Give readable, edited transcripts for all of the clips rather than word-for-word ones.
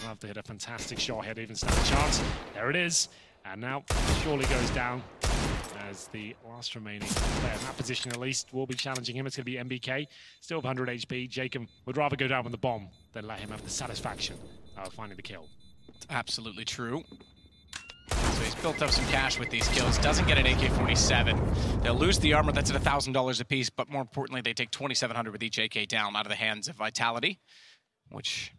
Doesn't have to hit a fantastic shot here to even stand a chance. There it is. And now surely goes down as the last remaining player in that position at least will be challenging him. It's going to be MBK, still with 100 HP. Jacob would rather go down with the bomb than let him have the satisfaction of finding the kill. It's absolutely true. So he's built up some cash with these kills. Doesn't get an AK-47. They'll lose the armor. That's at $1,000 a piece. But more importantly, they take 2,700 with each AK down out of the hands of Vitality, which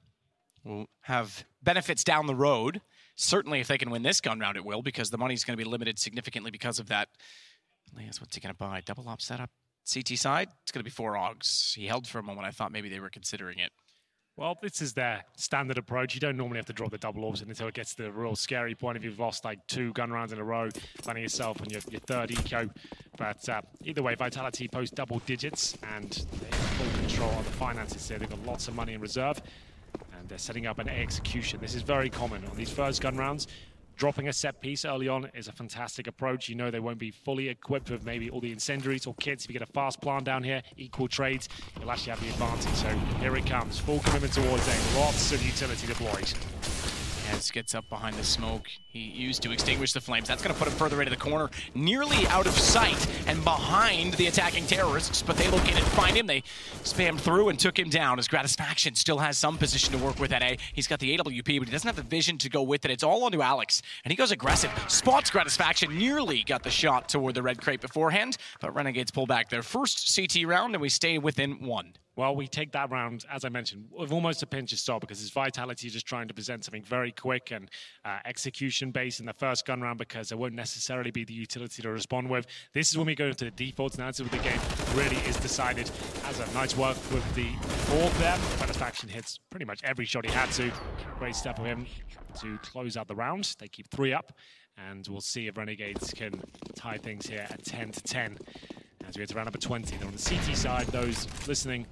will have benefits down the road. Certainly, if they can win this gun round, it will, because the money's going to be limited significantly because of that. Leah's what's he going to buy? Double op setup. CT side. It's going to be 4 AUGs. He held for a moment. I thought maybe they were considering it. Well, this is their standard approach. You don't normally have to drop the double orbs until it gets to the real scary point. If you've lost like 2 gun rounds in a row, finding yourself on your third eco. But either way, Vitality post double digits, and they have full control of the finances here. They've got lots of money in reserve, and they're setting up an execution. This is very common on these first gun rounds. Dropping a set piece early on is a fantastic approach. You know they won't be fully equipped with maybe all the incendiaries or kits. If you get a fast plant down here, equal trades, you'll actually have the advantage. So here it comes. Full commitment towards A. Lots of utility deployed. As gets up behind the smoke he used to extinguish the flames. That's going to put him further into the corner, nearly out of sight and behind the attacking terrorists, but they located and find him. They spammed through and took him down as Gratisfaction still has some position to work with at A. He's got the AWP, but he doesn't have the vision to go with it. It's all onto Alex, and he goes aggressive. Spots Gratisfaction, nearly got the shot toward the red crate beforehand, but Renegades pull back their first CT round, and we stay within 1. Well, we take that round, as I mentioned, with almost a pinch of salt, because it's Vitality just trying to present something very quick and execution-based in the first gun round, because there won't necessarily be the utility to respond with. This is when we go into the defaults, and that's where the game really is decided. As a nice work with the orb there. Satisfaction hits pretty much every shot he had to. Great step of him to close out the round. They keep 3 up, and we'll see if Renegades can tie things here at 10-10. As we get to round number 20, they're on the CT side. Those listening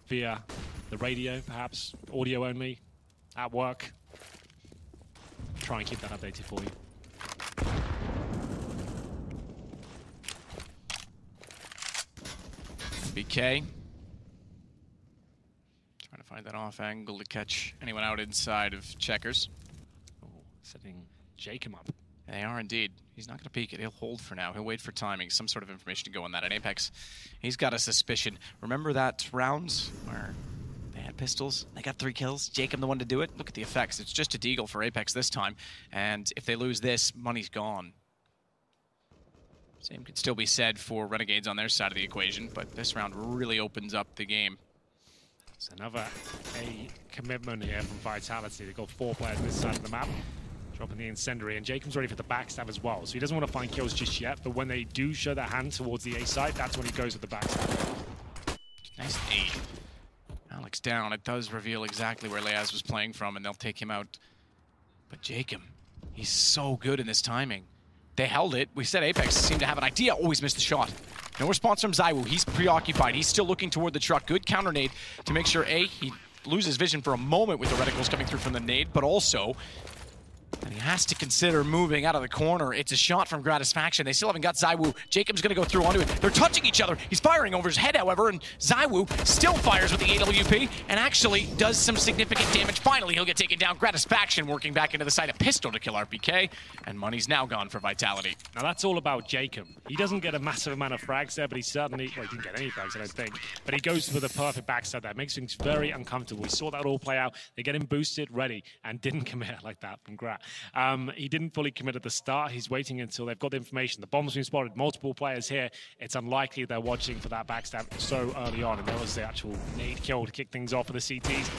via the radio, perhaps audio only, at work, try and keep that updated for you. BK trying to find that off angle to catch anyone out inside of checkers. Oh, setting Jacob up. They are indeed. He's not going to peek it. He'll hold for now. He'll wait for timing. Some sort of information to go on that. At Apex, he's got a suspicion. Remember that round where they had pistols? They got 3 kills. Jacob the one to do it. Look at the effects. It's just a deagle for Apex this time. And if they lose this, money's gone. Same could still be said for Renegades on their side of the equation, but this round really opens up the game. It's another commitment here from Vitality. They've got 4 players on this side of the map. Dropping the incendiary, and Jacob's ready for the backstab as well. So he doesn't want to find kills just yet, but when they do show their hand towards the A side, that's when he goes with the backstab. Nice aim. Alex down. It does reveal exactly where Leaz was playing from, and they'll take him out. But Jacob, he's so good in this timing. They held it. We said Apex seemed to have an idea. Always missed the shot. No response from ZywOo. He's preoccupied. He's still looking toward the truck. Good counter nade to make sure, A, he loses vision for a moment with the reticles coming through from the nade, but also and he has to consider moving out of the corner. It's a shot from Gratisfaction. They still haven't got ZywOo. Jacob's going to go through onto it. They're touching each other. He's firing over his head, however, and ZywOo still fires with the AWP and actually does some significant damage. Finally, he'll get taken down. Gratisfaction working back into the side. A pistol to kill RPK, and money's now gone for Vitality. Now, that's all about Jacob. He doesn't get a massive amount of frags there, but he certainly, well, he didn't get any frags, I don't think, but he goes for the perfect backstab there. Makes things very uncomfortable. We saw that all play out. They get him boosted, ready, and didn't commit like that from Grat. He didn't fully commit at the start. He's waiting until they've got the information. The bomb's been spotted. Multiple players here. It's unlikely they're watching for that backstab so early on. And there was the actual nade kill to kick things off for the CTs.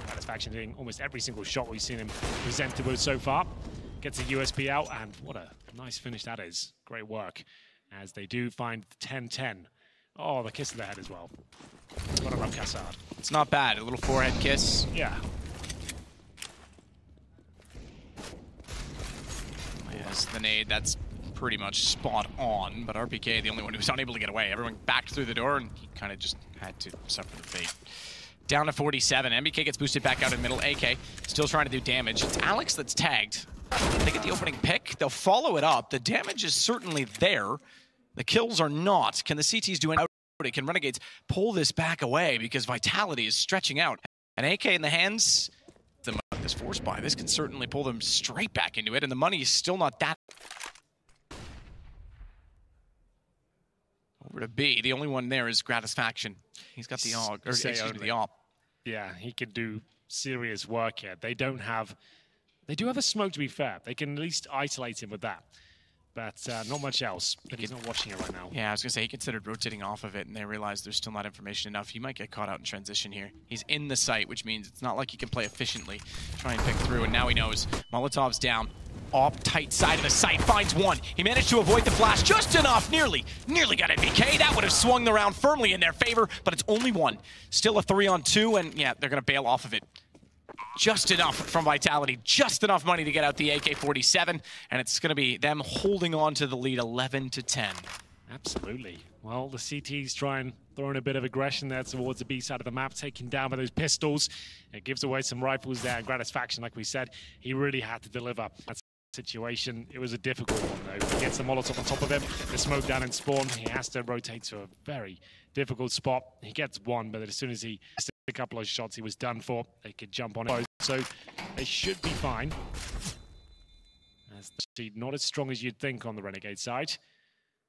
Satisfaction hitting almost every single shot we've seen him presented with so far. Gets a USP out, and what a nice finish that is. Great work. As they do find 10-10. Oh, the kiss to the head as well. Gotta love Cassard. It's not bad. A little forehead kiss. Yeah. Yes, the nade, that's pretty much spot on, but RPK, the only one who was unable to get away. Everyone backed through the door, and he kind of just had to suffer the fate. Down to 47. MBK gets boosted back out in the middle. AK still trying to do damage. It's Alex that's tagged. They get the opening pick. They'll follow it up. The damage is certainly there. The kills are not. Can the CTs do anything? Can Renegades pull this back away because Vitality is stretching out? An AK in the hands. this force buy. This can certainly pull them straight back into it, and the money is still not that. Over to B. The only one there is Gratisfaction. He's got the AUG, or excuse me, the AWP. Yeah, he could do serious work here. They do have a smoke, to be fair. They can at least isolate him with that. But not much else. But he's not watching it right now. Yeah, I was going to say, he considered rotating off of it, and they realized there's still not information enough. He might get caught out in transition here. He's in the site, which means it's not like he can play efficiently. Try and pick through, and now he knows. Molotov's down. Off tight side of the site, finds one. He managed to avoid the flash just enough. Nearly got NBK. That would have swung the round firmly in their favor, but it's only one. Still a 3-on-2, and yeah, they're going to bail off of it. Just enough from Vitality, just enough money to get out the AK-47, and it's going to be them holding on to the lead 11-10. Absolutely. Well, the CT's trying, throwing a bit of aggression there towards the B side of the map, taking down with those pistols. It gives away some rifles there, and Gratisfaction, like we said, he really had to deliver. That's situation. It was a difficult one, though. He gets the Molotov on top of him, the smoke down in spawn. He has to rotate to a very difficult spot. He gets one, but as soon as he took a couple of shots, he was done for. They could jump on it. So they should be fine. Not as strong as you'd think on the Renegade side.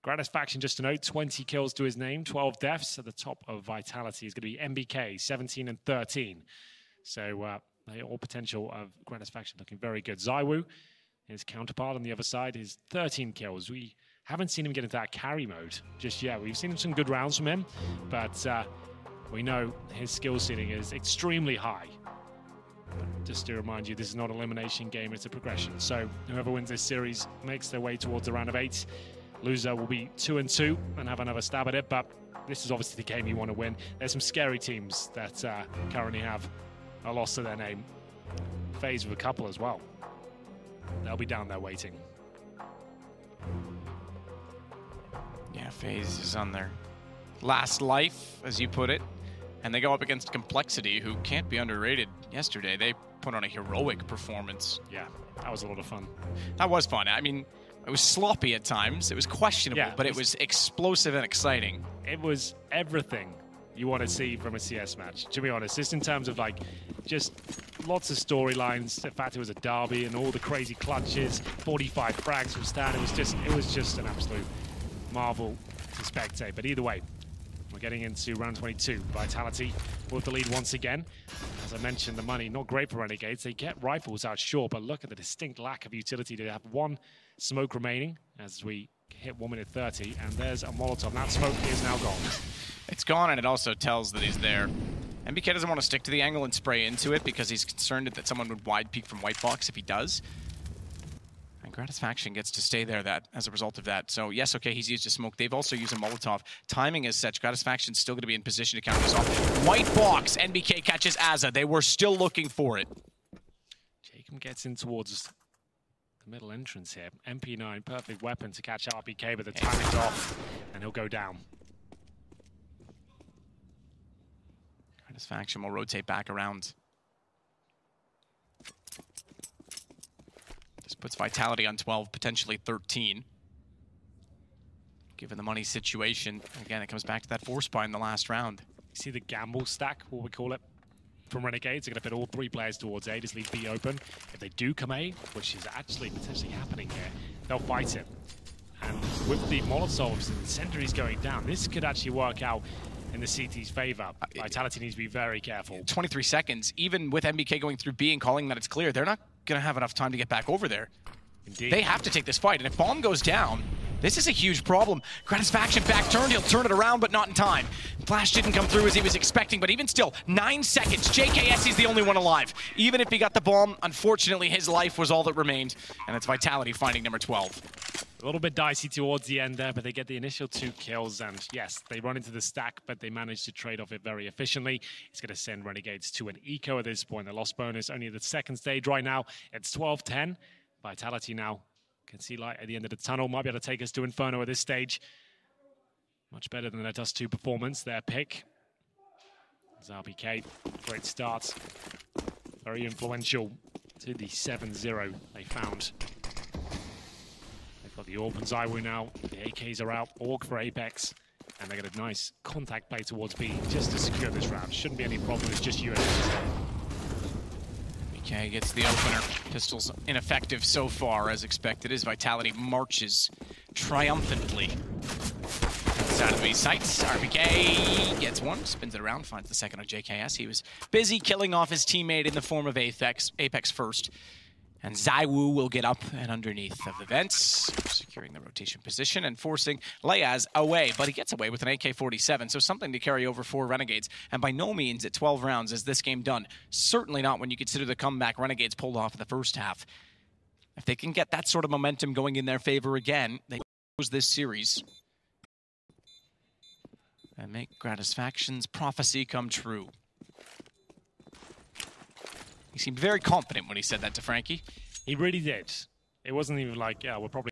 Gratisfaction, just to note, 20 kills to his name, 12 deaths. At the top of Vitality is going to be MBK, 17 and 13. So all potential of Gratisfaction looking very good. XIII, his counterpart on the other side, is 13 kills. We haven't seen him get into that carry mode just yet. We've seen some good rounds from him, but we know his skill ceiling is extremely high. But just to remind you, this is not an elimination game, it's a progression. So whoever wins this series makes their way towards the round of 8. Loser will be 2-2 and have another stab at it, but this is obviously the game you want to win. There's some scary teams that currently have a loss to their name. FaZe with a couple as well. They'll be down there waiting. Yeah, FaZe is on their last life, as you put it. And they go up against Complexity, who can't be underrated. Yesterday, they put on a heroic performance. Yeah, that was a lot of fun. That was fun. I mean, it was sloppy at times. It was questionable, yeah, but it was explosive and exciting. It was everything you want to see from a CS match, to be honest. Just in terms of, like, just lots of storylines. The fact it was a derby and all the crazy clutches, 45 frags from Stan. It was just an absolute marvel to spectate. But either way, we're getting into round 22. Vitality with the lead once again. As I mentioned, the money, not great for Renegades. They get rifles out, sure, but look at the distinct lack of utility. They have one smoke remaining as we hit 1 minute 30, and there's a Molotov. That smoke is now gone. It's gone, and it also tells that he's there. MBK doesn't want to stick to the angle and spray into it because he's concerned that someone would wide peek from white box if he does. And Gratisfaction gets to stay there as a result of that. So yes, okay, he's used a smoke. They've also used a Molotov. Timing is such. Gratisfaction's still going to be in position to counter this off. White box. NBK catches Azza. They were still looking for it. Jacob gets in towards the middle entrance here. MP9, perfect weapon to catch RPK, but the timing's off, and he'll go down. Gratisfaction will rotate back around. This puts Vitality on 12, potentially 13. Given the money situation, again, it comes back to that force buy in the last round. You see the gamble stack, what we call it, from Renegades. They're going to put all 3 players towards A, just leave B open. If they do come A, which is actually potentially happening here, they'll fight it. And with the Molotovs and sentries going down, this could actually work out in the CT's favor. Vitality needs to be very careful. 23 seconds, even with MBK going through B and calling that it's clear, they're not going to have enough time to get back over there. Indeed. They have to take this fight, and if bomb goes down, this is a huge problem. Gratisfaction back turned, he'll turn it around, but not in time. Flash didn't come through as he was expecting, but even still, 9 seconds. JKS is the only one alive. Even if he got the bomb, unfortunately, his life was all that remained, and it's Vitality finding number 12. A little bit dicey towards the end there, but they get the initial 2 kills, and yes, they run into the stack, but they manage to trade off it very efficiently. It's going to send Renegades to an eco at this point. The loss bonus only at the second stage right now. It's 12-10. Vitality now can see light at the end of the tunnel. Might be able to take us to Inferno at this stage. Much better than their Dust 2 performance. Their pick is RPK. Great start. Very influential to the 7-0 they found. They've got the Orb and XIII now. The AKs are out. Org for Apex. And they get a nice contact play towards B just to secure this round. Shouldn't be any problem. It's just you and Okay, gets the opener. Pistol's ineffective so far, as expected, as Vitality marches triumphantly outside of these sights. RPK gets one, spins it around, finds the second on JKS. He was busy killing off his teammate in the form of Apex first. And Zaiwu will get up and underneath of the vents, securing the rotation position and forcing Leaz away. But he gets away with an AK-47, so something to carry over for Renegades. And by no means at 12 rounds is this game done. Certainly not when you consider the comeback Renegades pulled off in the first half. If they can get that sort of momentum going in their favor again, they close this series and make Gratisfaction's prophecy come true. He seemed very confident when he said that to Frankie. He really did. It wasn't even like, yeah, we're probably